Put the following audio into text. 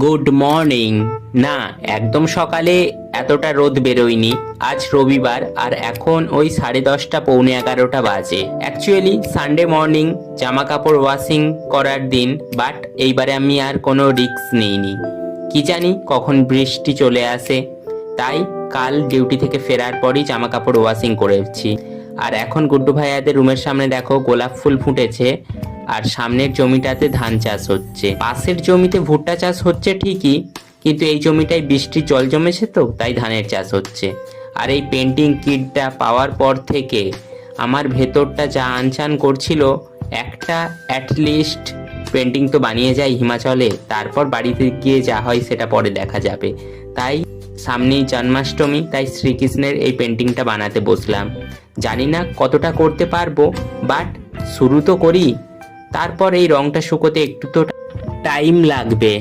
Good morning. না, একদম সকালে এতটা রোদ বেরোয়নি। আজ রবিবার আর এখন ওই 10:30 পৌনে 11টা বাজে। অ্যাকচুয়ালি সানডে মর্নিং, জামা কাপড় ওয়াশিং করার দিন, বাট এইবারে আমি আর কোনো রিস্ক নিইনি। কি জানি কখন বৃষ্টি চলে আসে, তাই কাল ডিউটি থেকে ফেরার পরই জামা কাপড় ওয়াশিং করেছি। আর এখন গুড্ডু ভাইয়াদের রুমের সামনে দেখো গোলাপ ফুল ফুটেছে, আর সামনের জমিটাতে ধান চাষ হচ্ছে। পাশের জমিতে ভুট্টা চাষ হচ্ছে ঠিকই, কিন্তু এই জমিটায় বৃষ্টির জল জমেছে তো, তাই ধানের চাষ হচ্ছে। আর এই পেন্টিং কিটটা পাওয়ার পর থেকে আমার ভেতরটা যা আনচান করছিল, একটা অ্যাটলিস্ট পেন্টিং তো বানিয়ে যাই হিমাচলে, তারপর বাড়িতে গিয়ে যা হয় সেটা পরে দেখা যাবে। তাই সামনেই জন্মাষ্টমী, তাই শ্রীকৃষ্ণের এই পেন্টিংটা বানাতে বসলাম। জানি না কতটা করতে পারবো, বাট শুরু তো করি। তারপর এই রংটা শুকোতে একটু তো টাইম লাগবে।